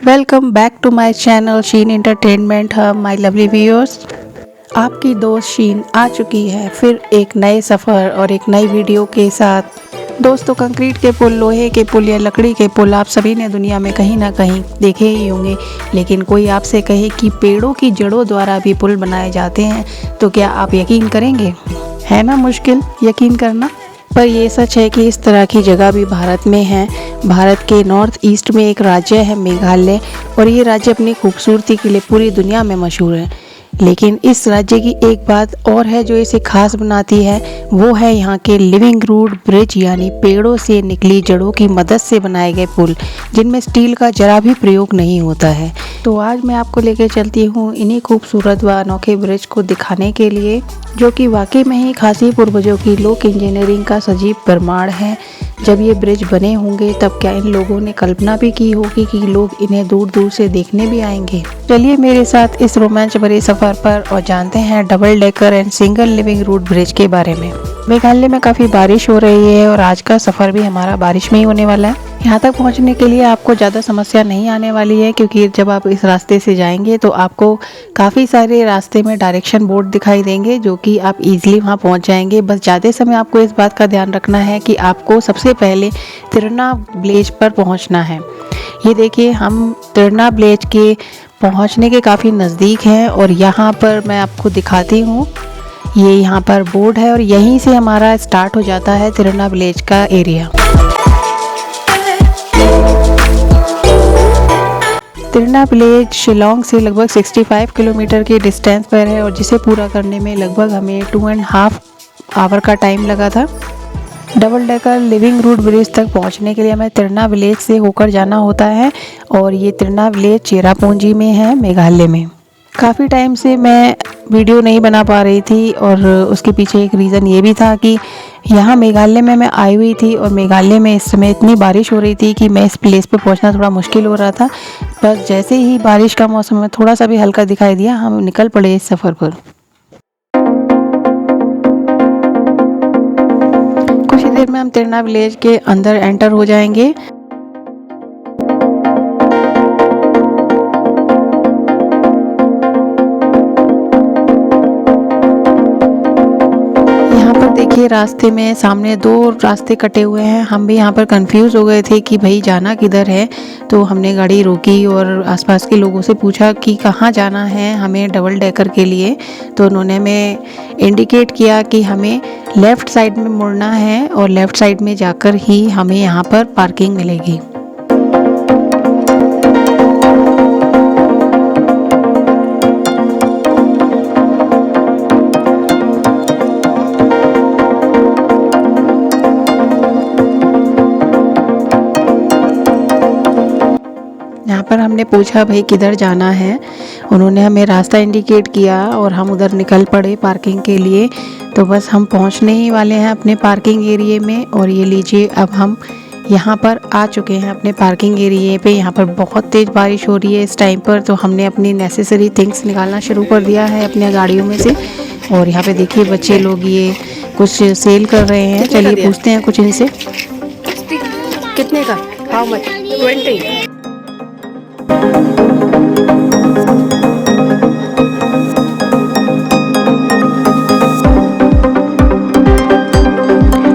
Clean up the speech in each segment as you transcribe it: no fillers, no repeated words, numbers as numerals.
Welcome back to my channel Sheen entertainment hub my lovely viewers. आपकी दोस्त शीन आ चुकी है फिर एक नए सफ़र और एक नई वीडियो के साथ। दोस्तों, कंक्रीट के पुल, लोहे के पुल या लकड़ी के पुल आप सभी ने दुनिया में कहीं ना कहीं देखे ही होंगे, लेकिन कोई आपसे कहे कि पेड़ों की जड़ों द्वारा भी पुल बनाए जाते हैं तो क्या आप यकीन करेंगे? है ना मुश्किल यकीन करना, पर ये सच है कि इस तरह की जगह भी भारत में है। भारत के नॉर्थ ईस्ट में एक राज्य है मेघालय, और ये राज्य अपनी खूबसूरती के लिए पूरी दुनिया में मशहूर है। लेकिन इस राज्य की एक बात और है जो इसे खास बनाती है, वो है यहाँ के लिविंग रूट ब्रिज, यानी पेड़ों से निकली जड़ों की मदद से बनाए गए पुल, जिनमें स्टील का जरा भी प्रयोग नहीं होता है। तो आज मैं आपको लेके चलती हूँ इन्हीं खूबसूरत व अनोखे ब्रिज को दिखाने के लिए, जो कि वाकई में ही खासी पूर्वजों की लोक इंजीनियरिंग का सजीव प्रमाण है। जब ये ब्रिज बने होंगे तब क्या इन लोगों ने कल्पना भी की होगी कि लोग इन्हें दूर दूर से देखने भी आएंगे। चलिए मेरे साथ इस रोमांच भरे सफर पर और जानते हैं double decker and single living root bridge के बारे में। मेघालय में काफ़ी बारिश हो रही है और आज का सफ़र भी हमारा बारिश में ही होने वाला है। यहाँ तक पहुँचने के लिए आपको ज़्यादा समस्या नहीं आने वाली है, क्योंकि जब आप इस रास्ते से जाएंगे तो आपको काफ़ी सारे रास्ते में डायरेक्शन बोर्ड दिखाई देंगे, जो कि आप इजीली वहाँ पहुँच जाएंगे। बस जाते समय आपको इस बात का ध्यान रखना है कि आपको सबसे पहले तिरना विलेज पर पहुँचना है। ये देखिए, हम तिरना विलेज के पहुँचने के काफ़ी नज़दीक हैं और यहाँ पर मैं आपको दिखाती हूँ। ये यहाँ पर बोर्ड है और यहीं से हमारा स्टार्ट हो जाता है तिरना विलेज का एरिया। तिरना विलेज शिलोंग से लगभग 65 किलोमीटर के डिस्टेंस पर है और जिसे पूरा करने में लगभग हमें 2.5 आवर का टाइम लगा था। Double decker living root bridge तक पहुंचने के लिए हमें तिरना विलेज से होकर जाना होता है, और ये तिरना विलेज चेरापूंजी में है, मेघालय में। काफ़ी टाइम से मैं वीडियो नहीं बना पा रही थी और उसके पीछे एक रीज़न ये भी था कि यहाँ मेघालय में मैं आई हुई थी और मेघालय में इस समय इतनी बारिश हो रही थी कि मैं इस प्लेस पे पहुँचना थोड़ा मुश्किल हो रहा था। पर जैसे ही बारिश का मौसम में थोड़ा सा भी हल्का दिखाई दिया, हम निकल पड़े इस सफ़र पर। कुछ ही देर में हम तिरना विलेज के अंदर एंटर हो जाएंगे। देखिए, रास्ते में सामने 2 रास्ते कटे हुए हैं। हम भी यहाँ पर कंफ्यूज हो गए थे कि भाई जाना किधर है, तो हमने गाड़ी रोकी और आसपास के लोगों से पूछा कि कहाँ जाना है हमें डबल डेकर के लिए। तो उन्होंने हमें इंडिकेट किया कि हमें लेफ़्ट साइड में मुड़ना है और लेफ़्ट साइड में जाकर ही हमें यहाँ पर पार्किंग मिलेगी। यहाँ पर हमने पूछा भाई किधर जाना है, उन्होंने हमें रास्ता इंडिकेट किया और हम उधर निकल पड़े पार्किंग के लिए। तो बस हम पहुँचने ही वाले हैं अपने पार्किंग एरिए में, और ये लीजिए अब हम यहाँ पर आ चुके हैं अपने पार्किंग एरिए पे। यहाँ पर बहुत तेज़ बारिश हो रही है इस टाइम पर, तो हमने अपनी नेसेसरी थिंग्स निकालना शुरू कर दिया है अपने गाड़ियों में से। और यहाँ पे देखिए बच्चे लोग ये कुछ सेल कर रहे हैं। चलिए पूछते हैं कुछ इनसे। कितने का? How much? 20।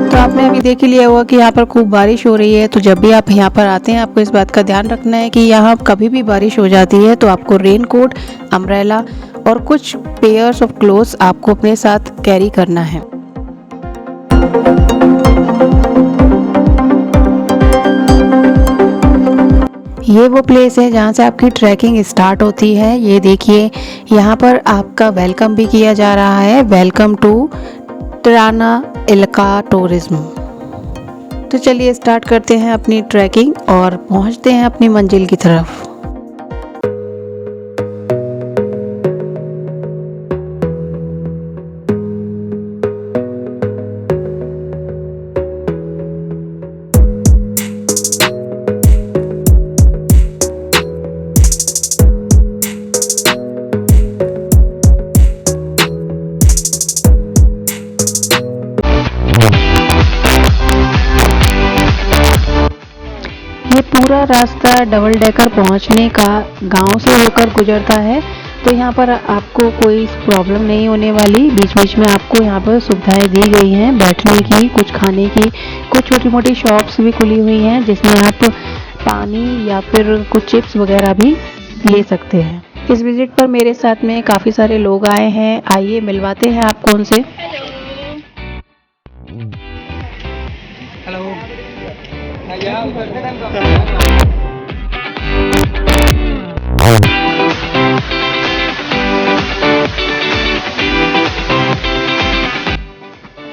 तो आपने अभी देख ही लिया होगा कि यहाँ पर खूब बारिश हो रही है। तो जब भी आप यहाँ पर आते हैं आपको इस बात का ध्यान रखना है कि यहाँ कभी भी बारिश हो जाती है तो आपको रेन कोट, अम्ब्रेला और कुछ पेयर्स ऑफ क्लोथ्स आपको अपने साथ कैरी करना है। ये वो प्लेस है जहाँ से आपकी ट्रैकिंग स्टार्ट होती है। ये देखिए, यहाँ पर आपका वेलकम भी किया जा रहा है, वेलकम टू तिराना इलाका टूरिज्म। तो चलिए स्टार्ट करते हैं अपनी ट्रैकिंग और पहुँचते हैं अपनी मंजिल की तरफ। पूरा रास्ता हमारा डबल डेकर पहुंचने का गांव से होकर गुजरता है, तो यहाँ पर आपको कोई प्रॉब्लम नहीं होने वाली। बीच बीच में आपको यहाँ पर सुविधाएं दी गई हैं बैठने की, कुछ खाने की, कुछ छोटी मोटी शॉप्स भी खुली हुई हैं जिसमें आप पानी या फिर कुछ चिप्स वगैरह भी ले सकते हैं। इस विजिट पर मेरे साथ में काफ़ी सारे लोग आए हैं, आइए मिलवाते हैं आपको उनसे। हेलो।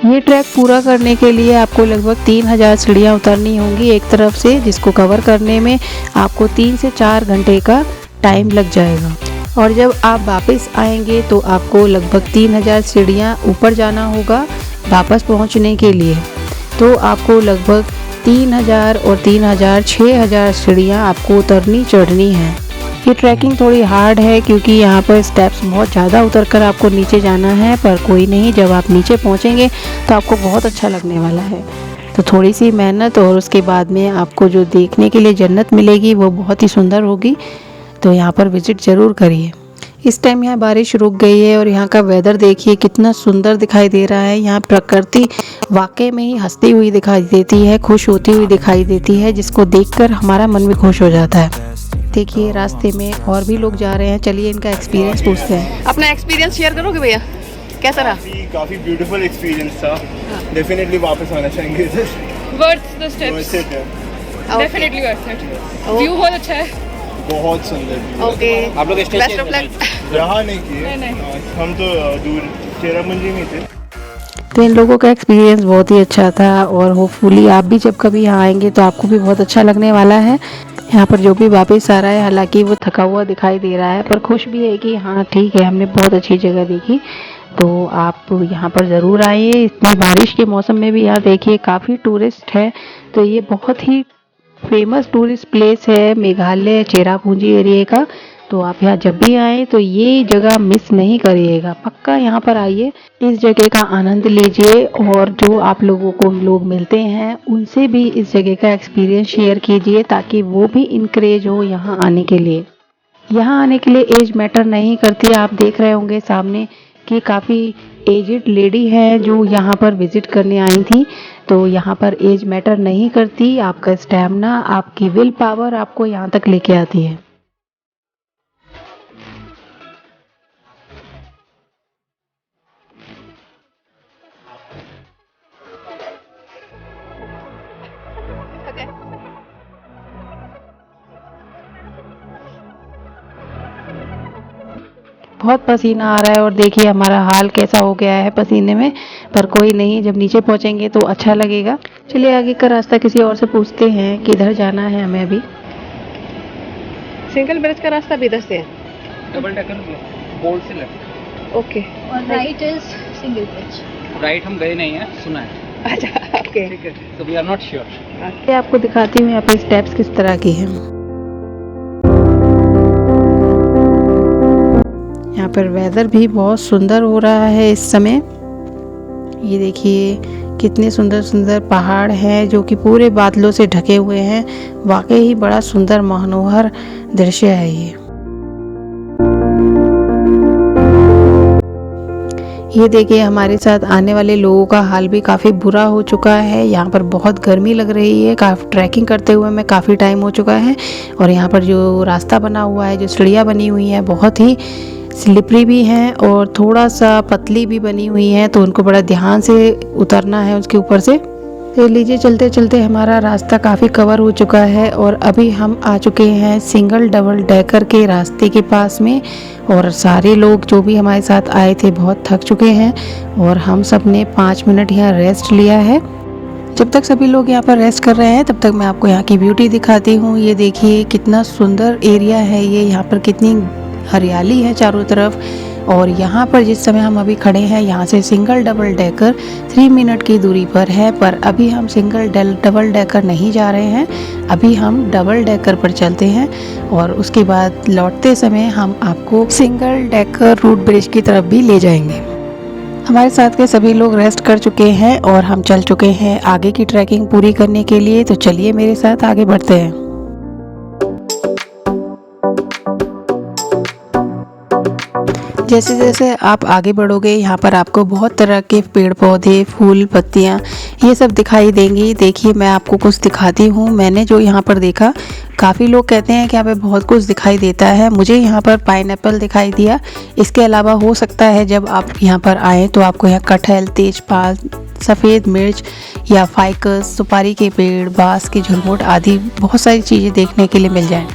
ये ट्रैक पूरा करने के लिए आपको लगभग 3000 सीढ़ियाँ उतरनी होंगी एक तरफ से, जिसको कवर करने में आपको 3 से 4 घंटे का टाइम लग जाएगा। और जब आप वापस आएंगे तो आपको लगभग 3000 सीढ़ियाँ ऊपर जाना होगा वापस पहुंचने के लिए। तो आपको लगभग 3000 और 3000 6000 सीढ़ियाँ आपको उतरनी चढ़नी है। ये ट्रैकिंग थोड़ी हार्ड है क्योंकि यहाँ पर स्टेप्स बहुत ज़्यादा उतर कर आपको नीचे जाना है, पर कोई नहीं, जब आप नीचे पहुँचेंगे तो आपको बहुत अच्छा लगने वाला है। तो थोड़ी सी मेहनत और उसके बाद में आपको जो देखने के लिए जन्नत मिलेगी वो बहुत ही सुंदर होगी। तो यहाँ पर विजिट ज़रूर करिए। इस टाइम यहाँ बारिश रुक गई है और यहाँ का वेदर देखिए कितना सुंदर दिखाई दे रहा है। यहाँ प्रकृति वाकई में ही हंसती हुई दिखाई देती है, खुश होती हुई दिखाई देती है, जिसको देखकर हमारा मन भी खुश हो जाता है। देखिए रास्ते में और भी लोग जा रहे हैं, चलिए इनका एक्सपीरियंस पूछते हैं। अपना एक्सपीरियंस शेयर करोगे भैया, कैसा रहा? काफी ब्यूटीफुल एक्सपीरियंस था। डेफिनेटली वापस आना चाहेंगे इधर। Worth the steps, definitely worth it. View बहुत अच्छा है, बहुत सुंदर व्यू। ओके, आप लोग बेस्ट ऑफ लक। यहाँ नहीं किए, नहीं। हम तो दूर चेरापूंजी में थे। तो इन लोगों का एक्सपीरियंस बहुत ही अच्छा था और होपफुली आप भी जब कभी यहाँ आएंगे तो आपको भी बहुत अच्छा लगने वाला है। यहाँ पर जो भी वापस आ रहा है हालांकि वो थका हुआ दिखाई दे रहा है, पर खुश भी है कि हाँ ठीक है, हमने बहुत अच्छी जगह देखी। तो आप यहाँ पर ज़रूर आइए। इतनी बारिश के मौसम में भी यहाँ देखिए काफ़ी टूरिस्ट है। तो ये बहुत ही फेमस टूरिस्ट प्लेस है मेघालय चेरापूंजी एरिया का। तो आप यहाँ जब भी आए तो ये जगह मिस नहीं करिएगा, पक्का यहाँ पर आइए, इस जगह का आनंद लीजिए। और जो आप लोगों को लोग मिलते हैं उनसे भी इस जगह का एक्सपीरियंस शेयर कीजिए ताकि वो भी इंकरेज हो यहाँ आने के लिए। यहाँ आने के लिए एज मैटर नहीं करती। आप देख रहे होंगे सामने कि काफ़ी एजिड लेडी है जो यहाँ पर विजिट करने आई थी। तो यहाँ पर एज मैटर नहीं करती, आपका स्टैमिना, आपकी विल पावर आपको यहाँ तक लेके आती है। बहुत पसीना आ रहा है और देखिए हमारा हाल कैसा हो गया है पसीने में, पर कोई नहीं, जब नीचे पहुंचेंगे तो अच्छा लगेगा। चलिए आगे का रास्ता किसी और से पूछते हैं कि इधर जाना है हमें अभी। सिंगल ब्रिज का रास्ता भी इधर से है? डबल डेकर बोर्ड से लेफ्ट, ओके, और right is single pitch. Right हम गए नहीं है, सुना है। अच्छा, ओके, ठीक है, तो वी आर नॉट श्योर। ये आपको दिखाती हूँ यहाँ पे स्टेप्स किस तरह की हैं। यहाँ पर वेदर भी बहुत सुंदर हो रहा है इस समय। ये देखिए कितने सुंदर सुंदर पहाड़ हैं जो कि पूरे बादलों से ढके हुए हैं। वाकई ही बड़ा सुंदर मनोहर दृश्य है ये देखिए हमारे साथ आने वाले लोगों का हाल भी काफ़ी बुरा हो चुका है। यहाँ पर बहुत गर्मी लग रही है, काफ़ी ट्रैकिंग करते हुए मैं काफ़ी टाइम हो चुका है। और यहाँ पर जो रास्ता बना हुआ है, जो सीढ़ियाँ बनी हुई हैं, बहुत ही स्लिपरी भी हैं और थोड़ा सा पतली भी बनी हुई हैं, तो उनको बड़ा ध्यान से उतरना है उसके ऊपर से। तो लीजिए चलते चलते हमारा रास्ता काफ़ी कवर हो चुका है और अभी हम आ चुके हैं सिंगल डबल डेकर के रास्ते के पास में। और सारे लोग जो भी हमारे साथ आए थे बहुत थक चुके हैं और हम सब ने 5 मिनट यहाँ रेस्ट लिया है। जब तक सभी लोग यहाँ पर रेस्ट कर रहे हैं तब तक मैं आपको यहाँ की ब्यूटी दिखाती हूँ। ये देखिए कितना सुंदर एरिया है ये, यहाँ पर कितनी हरियाली है चारों तरफ। और यहाँ पर जिस समय हम अभी खड़े हैं यहाँ से सिंगल डबल डेकर 3 मिनट की दूरी पर है, पर अभी हम सिंगल डबल डेकर नहीं जा रहे हैं, अभी हम डबल डेकर पर चलते हैं और उसके बाद लौटते समय हम आपको सिंगल डेकर रूट ब्रिज की तरफ भी ले जाएंगे। हमारे साथ के सभी लोग रेस्ट कर चुके हैं और हम चल चुके हैं आगे की ट्रैकिंग पूरी करने के लिए। तो चलिए मेरे साथ आगे बढ़ते हैं। जैसे जैसे आप आगे बढ़ोगे यहाँ पर आपको बहुत तरह के पेड़ पौधे, फूल, पत्तियाँ ये सब दिखाई देंगी। देखिए मैं आपको कुछ दिखाती हूँ। मैंने जो यहाँ पर देखा, काफ़ी लोग कहते हैं कि यहाँ पे बहुत कुछ दिखाई देता है। मुझे यहाँ पर पाइनएप्पल दिखाई दिया। इसके अलावा हो सकता है जब आप यहाँ पर आएँ तो आपको यहाँ कटहल, तेजपात, सफ़ेद मिर्च या फाइकस, सुपारी के पेड़, बाँस के झुरमुट आदि बहुत सारी चीज़ें देखने के लिए मिल जाएँ।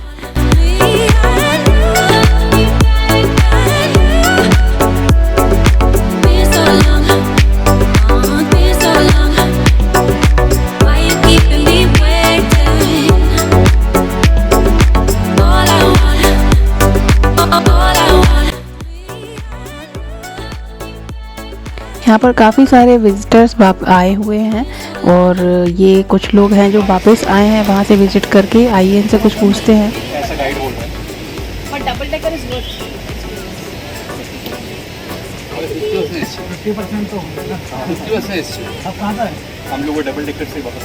यहाँ पर काफ़ी सारे विजिटर्स आए हुए हैं और ये कुछ लोग हैं जो वापस आए हैं वहाँ से विजिट करके। आइए इनसे कुछ पूछते हैं। ऐसा गाइड बोल रहा है। But double decker is good. 50% तो होगा ना। 50% अब कहाँ है? हम लोग डबल डेकर से वापस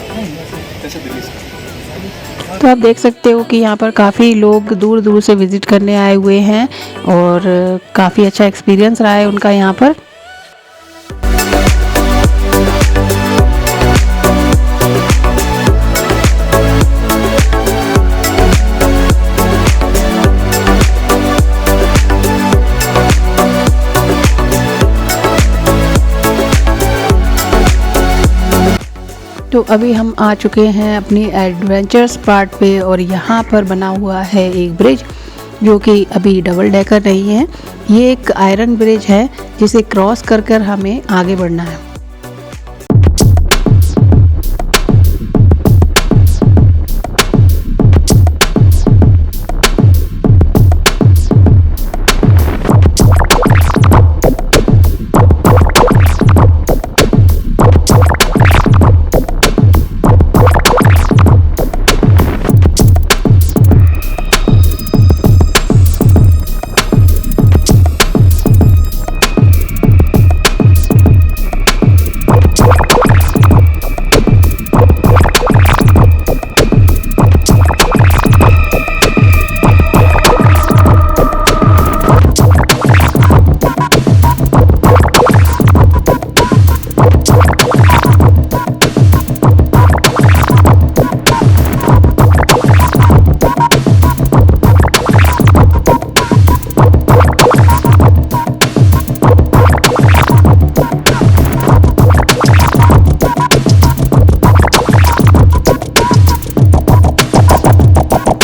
कैसे दिल्ली से। तो आप देख सकते हो कि यहाँ पर काफ़ी लोग दूर दूर से विज़िट करने आए हुए हैं और काफ़ी अच्छा एक्सपीरियंस रहा है उनका यहाँ पर। तो अभी हम आ चुके हैं अपनी एडवेंचर्स पार्ट पे और यहाँ पर बना हुआ है एक ब्रिज जो कि अभी डबल डेकर नहीं है। ये एक आयरन ब्रिज है जिसे क्रॉस कर कर हमें आगे बढ़ना है।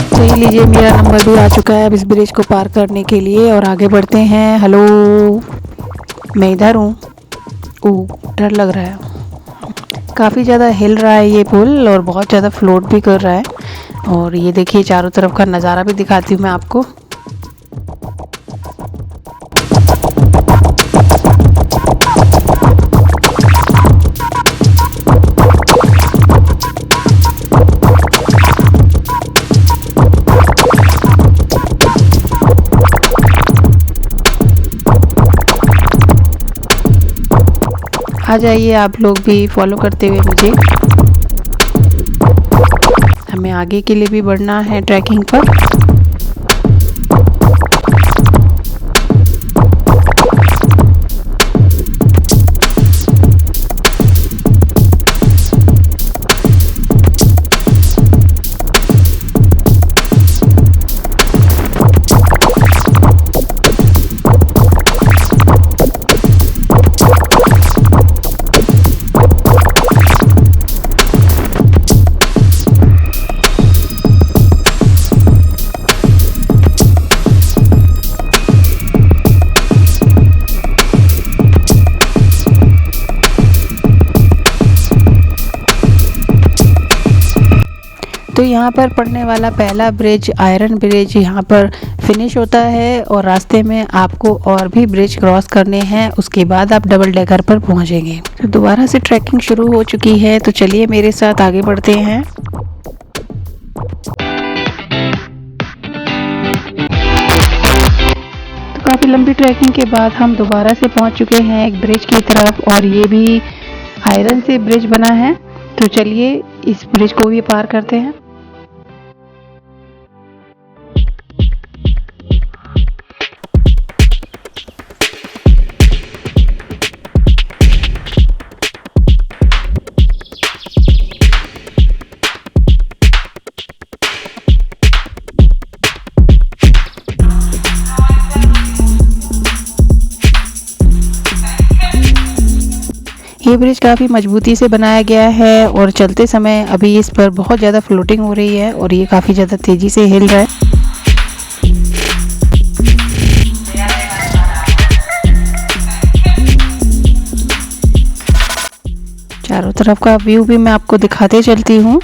तो लीजिए मेरा नंबर भी आ चुका है अब इस ब्रिज को पार करने के लिए और आगे बढ़ते हैं। हेलो, मैं इधर हूँ। डर लग रहा है। काफ़ी ज़्यादा हिल रहा है ये पुल और बहुत ज़्यादा फ्लोट भी कर रहा है। और ये देखिए चारों तरफ का नज़ारा भी दिखाती हूँ मैं आपको। आ जाइए आप लोग भी फॉलो करते हुए मुझे। हमें आगे के लिए भी बढ़ना है ट्रैकिंग पर। तो यहाँ पर पड़ने वाला पहला ब्रिज आयरन ब्रिज यहाँ पर फिनिश होता है और रास्ते में आपको और भी ब्रिज क्रॉस करने हैं। उसके बाद आप डबल डेकर पर पहुँचेंगे। तो दोबारा से ट्रैकिंग शुरू हो चुकी है, तो चलिए मेरे साथ आगे बढ़ते हैं। तो काफ़ी लंबी ट्रैकिंग के बाद हम दोबारा से पहुँच चुके हैं एक ब्रिज की तरफ और ये भी आयरन से ब्रिज बना है। तो चलिए इस ब्रिज को भी पार करते हैं। ये ब्रिज काफ़ी मजबूती से बनाया गया है और चलते समय अभी इस पर बहुत ज़्यादा फ्लोटिंग हो रही है और ये काफ़ी ज़्यादा तेज़ी से हिल रहा है। चारों तरफ का व्यू भी मैं आपको दिखाते चलती हूँ।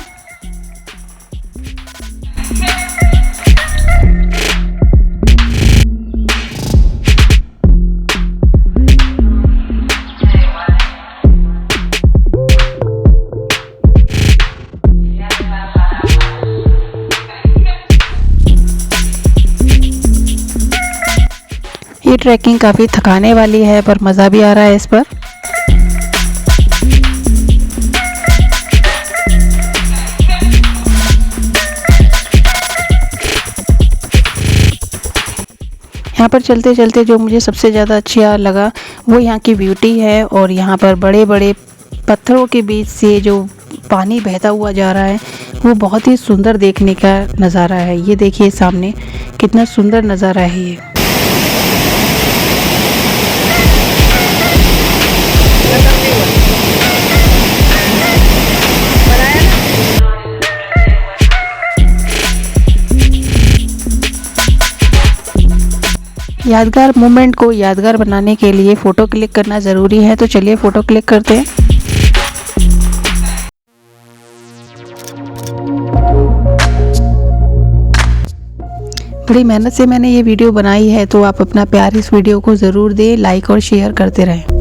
ये ट्रैकिंग काफ़ी थकाने वाली है पर मज़ा भी आ रहा है इस पर। यहाँ पर चलते चलते जो मुझे सबसे ज़्यादा अच्छा लगा वो यहाँ की ब्यूटी है और यहाँ पर बड़े बड़े पत्थरों के बीच से जो पानी बहता हुआ जा रहा है वो बहुत ही सुंदर देखने का नज़ारा है। ये देखिए सामने कितना सुंदर नज़ारा है ये। यादगार मोमेंट को यादगार बनाने के लिए फ़ोटो क्लिक करना ज़रूरी है, तो चलिए फ़ोटो क्लिक करते हैं। बड़ी मेहनत से मैंने ये वीडियो बनाई है, तो आप अपना प्यार इस वीडियो को ज़रूर दें, लाइक और शेयर करते रहें।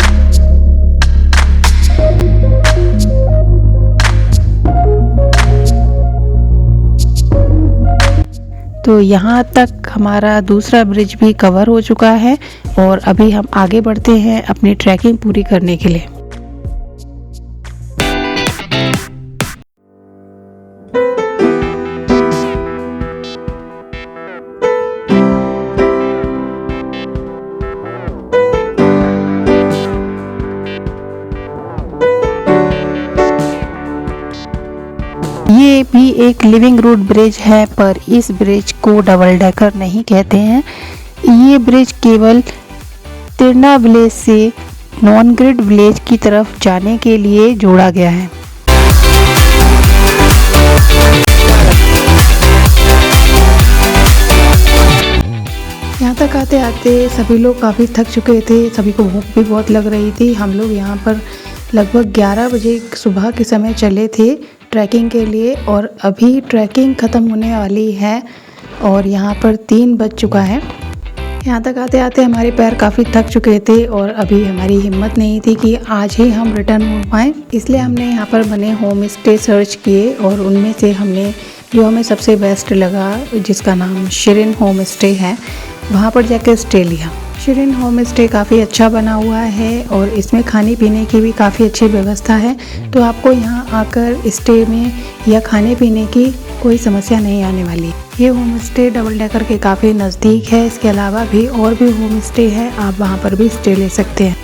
तो यहाँ तक हमारा दूसरा ब्रिज भी कवर हो चुका है और अभी हम आगे बढ़ते हैं अपनी ट्रैकिंग पूरी करने के लिए। ये भी एक लिविंग रूट ब्रिज है पर इस ब्रिज को डबल डेकर नहीं कहते हैं। ये ब्रिज केवल तिरना विलेज से नॉन ग्रिड विलेज की तरफ जाने के लिए जोड़ा गया है। यहाँ तक आते आते सभी लोग काफ़ी थक चुके थे, सभी को भूख भी बहुत लग रही थी। हम लोग यहाँ पर लगभग 11 बजे सुबह के समय चले थे ट्रैकिंग के लिए और अभी ट्रैकिंग ख़त्म होने वाली है और यहाँ पर 3 बज चुका है। यहाँ तक आते आते हमारे पैर काफ़ी थक चुके थे और अभी हमारी हिम्मत नहीं थी कि आज ही हम रिटर्न हो पाएँ, इसलिए हमने यहाँ पर बने होम स्टे सर्च किए और उनमें से हमने जो हमें सबसे बेस्ट लगा, जिसका नाम शिरिन होम स्टे है, वहाँ पर जाकर स्टे लिया। शिरिन होम स्टे काफ़ी अच्छा बना हुआ है और इसमें खाने पीने की भी काफ़ी अच्छी व्यवस्था है, तो आपको यहाँ आकर स्टे में या खाने पीने की कोई समस्या नहीं आने वाली। ये होम स्टे डबल डेकर के काफ़ी नज़दीक है। इसके अलावा भी और भी होम स्टे है, आप वहाँ पर भी स्टे ले सकते हैं।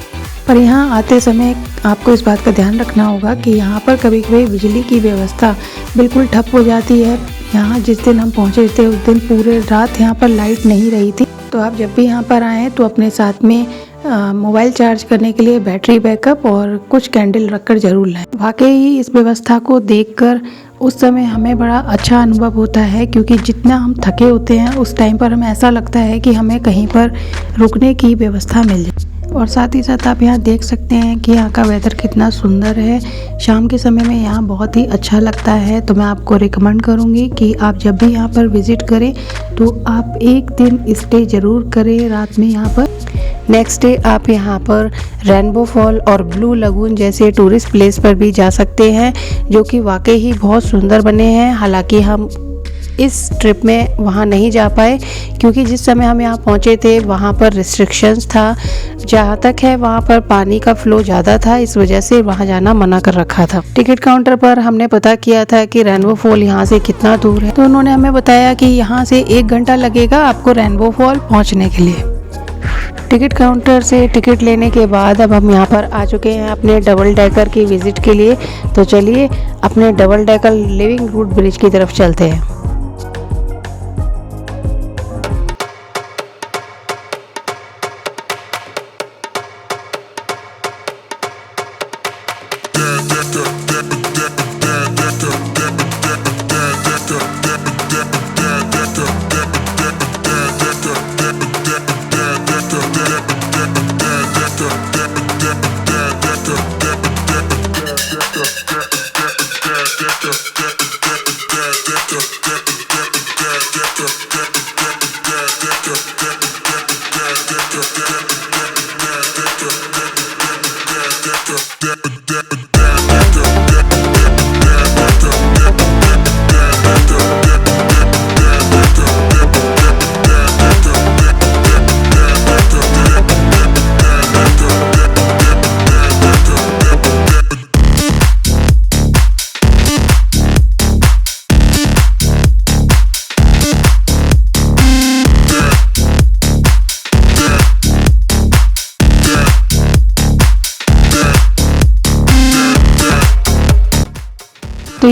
पर यहाँ आते समय आपको इस बात का ध्यान रखना होगा कि यहाँ पर कभी कभी बिजली की व्यवस्था बिल्कुल ठप हो जाती है। यहाँ जिस दिन हम पहुँचे थे उस दिन पूरे रात यहाँ पर लाइट नहीं रही थी, तो आप जब भी यहाँ पर आएँ तो अपने साथ में मोबाइल चार्ज करने के लिए बैटरी बैकअप और कुछ कैंडल रखकर ज़रूर लाएं। वाकई ही इस व्यवस्था को देखकर उस समय हमें बड़ा अच्छा अनुभव होता है, क्योंकि जितना हम थके होते हैं उस टाइम पर हमें ऐसा लगता है कि हमें कहीं पर रुकने की व्यवस्था मिल जाए। और साथ ही साथ आप यहाँ देख सकते हैं कि यहाँ का वेदर कितना सुंदर है। शाम के समय में यहाँ बहुत ही अच्छा लगता है, तो मैं आपको रिकमेंड करूँगी कि आप जब भी यहाँ पर विज़िट करें तो आप एक दिन स्टे ज़रूर करें रात में यहाँ पर। नेक्स्ट डे आप यहाँ पर रेनबो फॉल और ब्लू लगून जैसे टूरिस्ट प्लेस पर भी जा सकते हैं, जो कि वाकई ही बहुत सुंदर बने हैं। हालांकि हम इस ट्रिप में वहाँ नहीं जा पाए, क्योंकि जिस समय हम यहाँ पहुँचे थे वहाँ पर रिस्ट्रिक्शंस था। जहाँ तक है वहाँ पर पानी का फ्लो ज़्यादा था, इस वजह से वहाँ जाना मना कर रखा था। टिकट काउंटर पर हमने पता किया था कि रेनबो फॉल यहाँ से कितना दूर है, तो उन्होंने हमें बताया कि यहाँ से 1 घंटा लगेगा आपको रेनबो फॉल पहुँचने के लिए। टिकट काउंटर से टिकट लेने के बाद अब हम यहाँ पर आ चुके हैं अपने डबल डेकर की विज़िट के लिए। तो चलिए अपने double decker living root bridge की तरफ चलते हैं।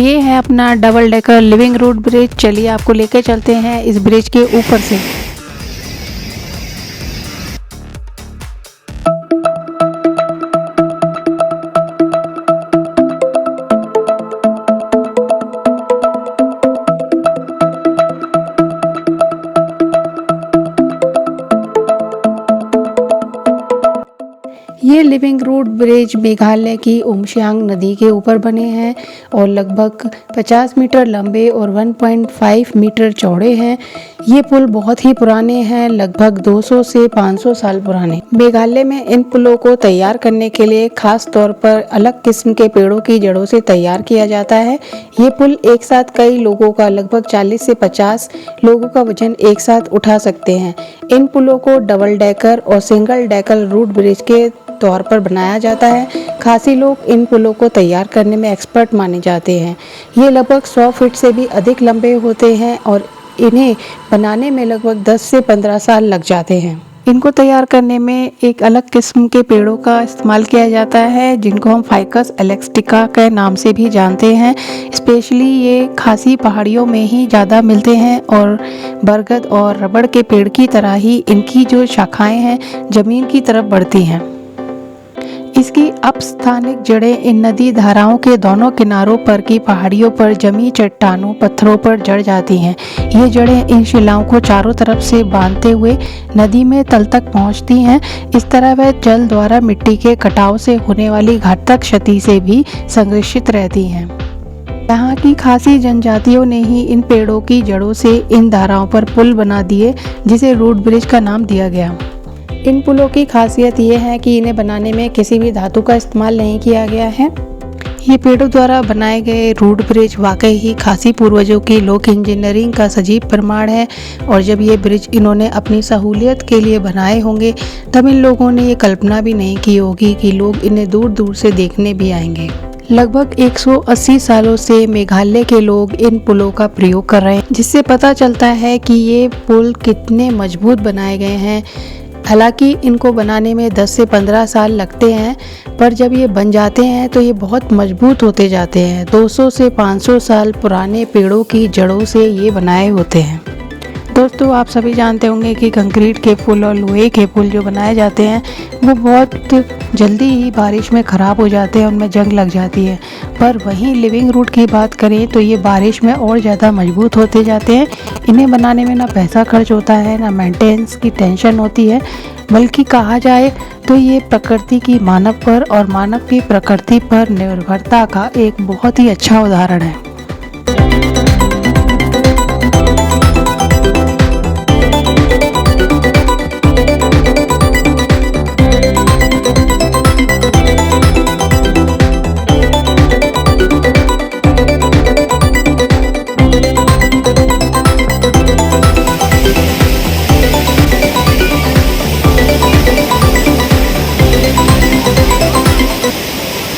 ये है अपना double decker living root bridge. चलिए आपको लेके चलते हैं इस ब्रिज के ऊपर से। ये लिविंग रूट ब्रिज मेघालय की उमशियांग नदी के ऊपर बने हैं और लगभग 50 मीटर लंबे और 1.5 मीटर चौड़े हैं। ये पुल बहुत ही पुराने हैं, लगभग 200 से 500 साल पुराने। मेघालय में इन पुलों को तैयार करने के लिए खास तौर पर अलग किस्म के पेड़ों की जड़ों से तैयार किया जाता है। ये पुल एक साथ कई लोगों का, लगभग 40 से 50 लोगों का वजन एक साथ उठा सकते हैं। इन पुलों को डबल डेकर और सिंगल डेकर रूट ब्रिज के तौर पर बनाया जाता है। खासी लोग इन पुलों को तैयार करने में एक्सपर्ट माने जाते हैं। ये लगभग 100 फीट से भी अधिक लंबे होते हैं और इन्हें बनाने में लगभग 10 से 15 साल लग जाते हैं। इनको तैयार करने में एक अलग किस्म के पेड़ों का इस्तेमाल किया जाता है, जिनको हम फाइकस एलेक्स्टिका के नाम से भी जानते हैं। स्पेशली ये खासी पहाड़ियों में ही ज़्यादा मिलते हैं और बरगद और रबड़ के पेड़ की तरह ही इनकी जो शाखाएं हैं ज़मीन की तरफ बढ़ती हैं। इसकी अपस्थानिक जड़ें इन नदी धाराओं के दोनों किनारों पर की पहाड़ियों पर जमी चट्टानों पत्थरों पर जड़ जाती हैं। ये जड़ें इन शिलाओं को चारों तरफ से बांधते हुए नदी में तल तक पहुंचती हैं। इस तरह वह जल द्वारा मिट्टी के कटाव से होने वाली घातक क्षति से भी संरक्षित रहती हैं। यहाँ की खासी जनजातियों ने ही इन पेड़ों की जड़ों से इन धाराओं पर पुल बना दिए, जिसे रूट ब्रिज का नाम दिया गया। इन पुलों की खासियत ये है कि इन्हें बनाने में किसी भी धातु का इस्तेमाल नहीं किया गया है। ये पेड़ों द्वारा बनाए गए रूट ब्रिज वाकई ही खासी पूर्वजों की लोक इंजीनियरिंग का सजीव प्रमाण है। और जब ये ब्रिज इन्होंने अपनी सहूलियत के लिए बनाए होंगे तब इन लोगों ने ये कल्पना भी नहीं की होगी कि लोग इन्हें दूर दूर से देखने भी आएंगे। लगभग 180 सालों से मेघालय के लोग इन पुलों का प्रयोग कर रहे हैं, जिससे पता चलता है कि ये पुल कितने मजबूत बनाए गए हैं। हालांकि इनको बनाने में 10 से 15 साल लगते हैं, पर जब ये बन जाते हैं तो ये बहुत मजबूत होते जाते हैं। 200 से 500 साल पुराने पेड़ों की जड़ों से ये बनाए होते हैं। दोस्तों, आप सभी जानते होंगे कि कंक्रीट के पुल और लोहे के पुल जो बनाए जाते हैं वो बहुत जल्दी ही बारिश में ख़राब हो जाते हैं, उनमें जंग लग जाती है। पर वहीं लिविंग रूट की बात करें तो ये बारिश में और ज़्यादा मजबूत होते जाते हैं। इन्हें बनाने में ना पैसा खर्च होता है, ना मेंटेनेंस की टेंशन होती है, बल्कि कहा जाए तो ये प्रकृति की मानव पर और मानव की प्रकृति पर निर्भरता का एक बहुत ही अच्छा उदाहरण है।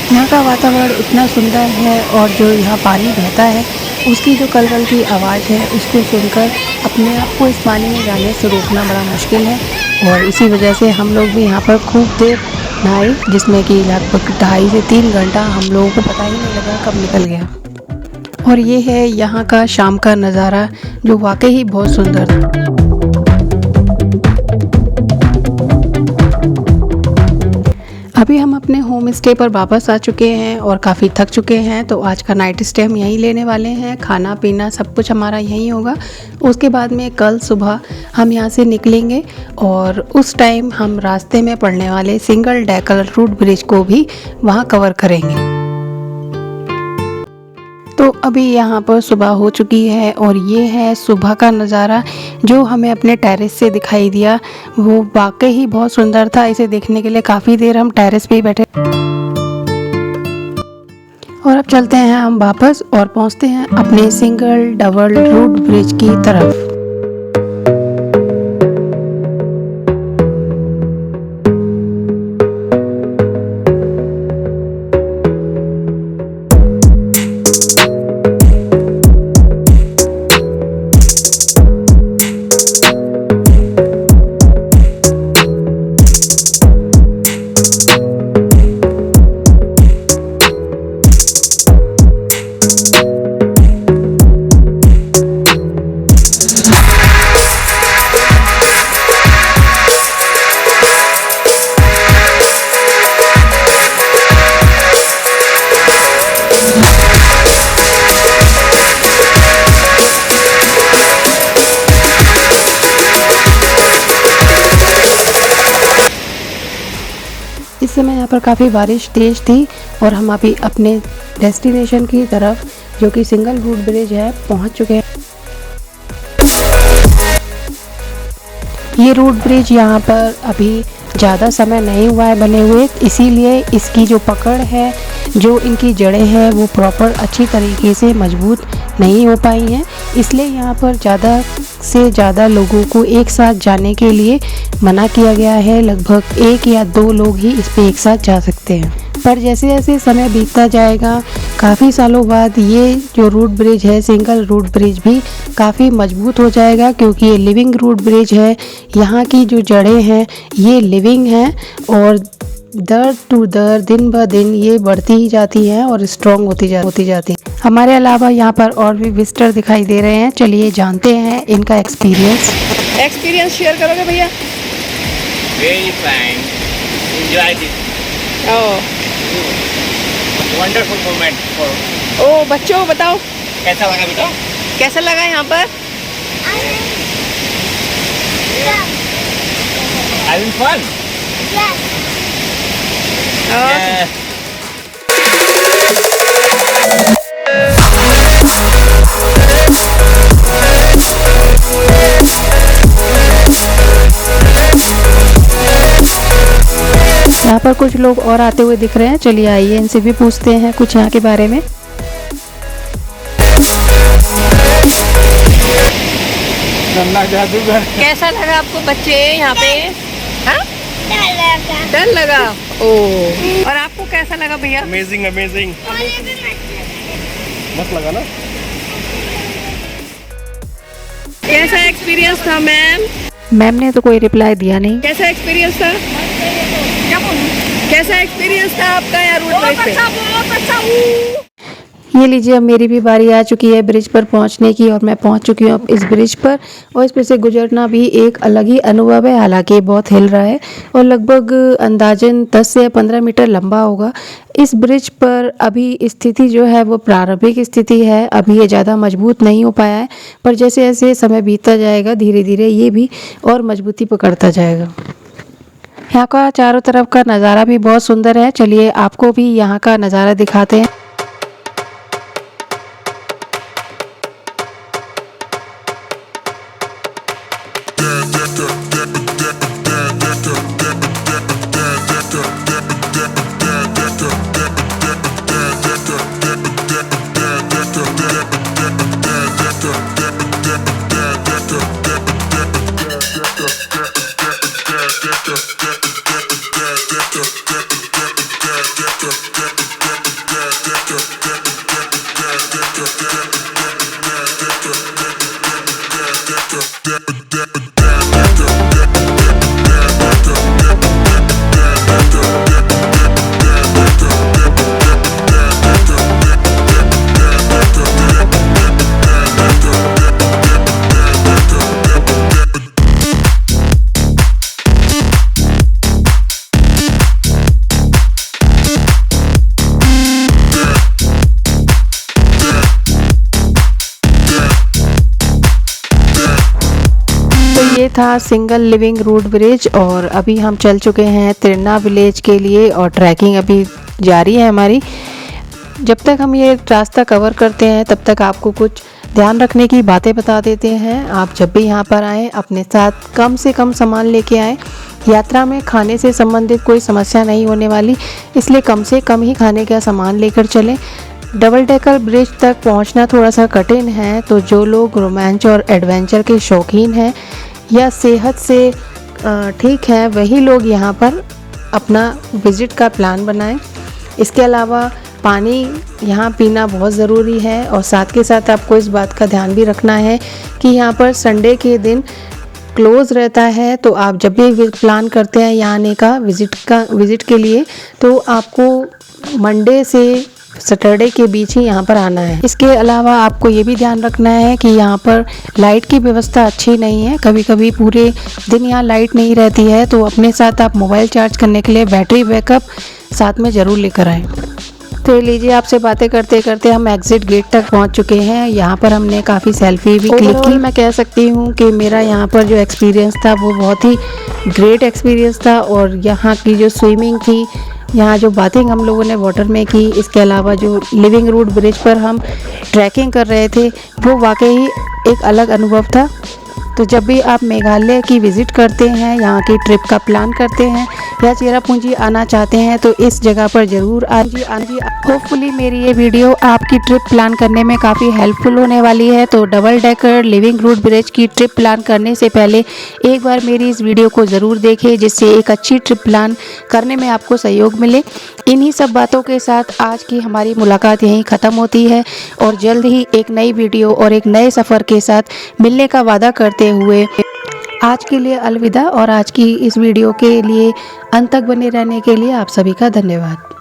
यहाँ का वातावरण इतना सुंदर है और जो यहाँ पानी बहता है उसकी जो कलरल की आवाज़ है उसको सुनकर अपने आप को इस पानी में जाने से रोकना बड़ा मुश्किल है। और इसी वजह से हम लोग भी यहाँ पर खूब देर नहाए, जिसमें कि लगभग 2.5 से 3 घंटा हम लोगों को पता ही नहीं लगा कब निकल गया। और ये है यहाँ का शाम का नज़ारा जो वाकई ही बहुत सुंदर था। अभी हम अपने होम स्टे पर वापस आ चुके हैं और काफ़ी थक चुके हैं, तो आज का नाइट स्टे हम यहीं लेने वाले हैं। खाना पीना सब कुछ हमारा यहीं होगा। उसके बाद में कल सुबह हम यहाँ से निकलेंगे और उस टाइम हम रास्ते में पड़ने वाले सिंगल डेकर रूट ब्रिज को भी वहाँ कवर करेंगे। तो अभी यहाँ पर सुबह हो चुकी है और ये है सुबह का नज़ारा जो हमें अपने टेरेस से दिखाई दिया। वो वाकई ही बहुत सुंदर था। इसे देखने के लिए काफ़ी देर हम टेरेस पे ही बैठे और अब चलते हैं हम वापस और पहुँचते हैं अपने सिंगल डबल रूट ब्रिज की तरफ। समय यहाँ पर काफ़ी बारिश तेज़ थी और हम अभी अपने डेस्टिनेशन की तरफ, जो कि सिंगल रूट ब्रिज है, पहुँच चुके हैं। ये रूट ब्रिज यहाँ पर अभी ज़्यादा समय नहीं हुआ है बने हुए, इसीलिए इसकी जो पकड़ है, जो इनकी जड़ें हैं, वो प्रॉपर अच्छी तरीके से मजबूत नहीं हो पाई हैं। इसलिए यहाँ पर ज़्यादा से ज़्यादा लोगों को एक साथ जाने के लिए मना किया गया है। लगभग 1 या 2 लोग ही इस पे एक साथ जा सकते हैं। पर जैसे जैसे समय बीतता जाएगा, काफ़ी सालों बाद ये जो रूट ब्रिज है, सिंगल रूट ब्रिज भी काफ़ी मजबूत हो जाएगा, क्योंकि ये लिविंग रूट ब्रिज है। यहाँ की जो जड़ें हैं ये लिविंग हैं और दर टू दर, दिन ब दिन ये बढ़ती ही जाती है और स्ट्रॉन्ग होती जाती है। हमारे अलावा यहाँ पर और भी विजिटर दिखाई दे रहे हैं। चलिए जानते हैं इनका एक्सपीरियंस शेयर करोगे भैया? Very fine. Enjoy this oh wonderful moment for. ओ बच्चों बताओ कैसा लगा बेटा? कैसा लगा यहाँ पर? Having fun? ओह, यहाँ पर कुछ लोग और आते हुए दिख रहे हैं। चलिए आइए इनसे भी पूछते हैं कुछ यहाँ के बारे में। कैसा लगा आपको बच्चे यहाँ पे? हाँ? डर लगा। ओ, और आपको कैसा लगा भैया? अमेजिंग अमेजिंग, मस्त लगा ना। कैसा एक्सपीरियंस था मैम? मैम ने तो कोई रिप्लाई दिया नहीं। कैसा एक्सपीरियंस था? कैसा एक्सपीरियंस था आपका यहाँ रूट ब्रिज पे? ये लीजिए, अब मेरी भी बारी आ चुकी है ब्रिज पर पहुंचने की और मैं पहुंच चुकी हूँ अब इस ब्रिज पर। और इस पर से गुजरना भी एक अलग ही अनुभव है। हालांकि बहुत हिल रहा है और लगभग अंदाजन 10 से 15 मीटर लंबा होगा। इस ब्रिज पर अभी स्थिति जो है वो प्रारंभिक स्थिति है, अभी ये ज़्यादा मजबूत नहीं हो पाया है, पर जैसे जैसे समय बीतता जाएगा धीरे धीरे ये भी और मजबूती पकड़ता जाएगा। यहाँ का चारों तरफ का नज़ारा भी बहुत सुंदर है। चलिए आपको भी यहाँ का नज़ारा दिखाते हैं। ये था सिंगल लिविंग रूट ब्रिज और अभी हम चल चुके हैं तिरना विलेज के लिए और ट्रैकिंग अभी जारी है हमारी। जब तक हम ये रास्ता कवर करते हैं तब तक आपको कुछ ध्यान रखने की बातें बता देते हैं। आप जब भी यहाँ पर आएँ अपने साथ कम से कम सामान लेके आएँ। यात्रा में खाने से संबंधित कोई समस्या नहीं होने वाली, इसलिए कम से कम ही खाने का सामान लेकर चलें। डबल डेकर ब्रिज तक पहुंचना थोड़ा सा कठिन है, तो जो लोग रोमांच और एडवेंचर के शौकीन हैं या सेहत से ठीक है वही लोग यहाँ पर अपना विज़िट का प्लान बनाएं। इसके अलावा पानी यहाँ पीना बहुत ज़रूरी है और साथ के साथ आपको इस बात का ध्यान भी रखना है कि यहाँ पर संडे के दिन क्लोज़ रहता है। तो आप जब भी प्लान करते हैं यहाँ आने का विज़िट के लिए, तो आपको मंडे से सैटरडे के बीच ही यहाँ पर आना है। इसके अलावा आपको ये भी ध्यान रखना है कि यहाँ पर लाइट की व्यवस्था अच्छी नहीं है। कभी कभी पूरे दिन यहाँ लाइट नहीं रहती है, तो अपने साथ आप मोबाइल चार्ज करने के लिए बैटरी बैकअप साथ में ज़रूर लेकर आएँ। तो लीजिए, आपसे बातें करते करते हम एग्जिट गेट तक पहुंच चुके हैं। यहाँ पर हमने काफ़ी सेल्फी भी क्लिक की। मैं कह सकती हूँ कि मेरा यहाँ पर जो एक्सपीरियंस था वो बहुत ही ग्रेट एक्सपीरियंस था। और यहाँ की जो स्विमिंग थी, यहाँ जो बाथिंग हम लोगों ने वाटर में की, इसके अलावा जो लिविंग रूट ब्रिज पर हम ट्रैकिंग कर रहे थे, वो वाकई एक अलग अनुभव था। तो जब भी आप मेघालय की विज़िट करते हैं, यहाँ की ट्रिप का प्लान करते हैं या चेरापूंजी आना चाहते हैं, तो इस जगह पर ज़रूर आइए। होपफुली मेरी ये वीडियो आपकी ट्रिप प्लान करने में काफ़ी हेल्पफुल होने वाली है। तो double decker living root bridge की ट्रिप प्लान करने से पहले एक बार मेरी इस वीडियो को ज़रूर देखें, जिससे एक अच्छी ट्रिप प्लान करने में आपको सहयोग मिले। इन्हीं सब बातों के साथ आज की हमारी मुलाकात यहीं ख़त्म होती है और जल्द ही एक नई वीडियो और एक नए सफ़र के साथ मिलने का वादा करते हुए आज के लिए अलविदा। और आज की इस वीडियो के लिए अंत तक बने रहने के लिए आप सभी का धन्यवाद।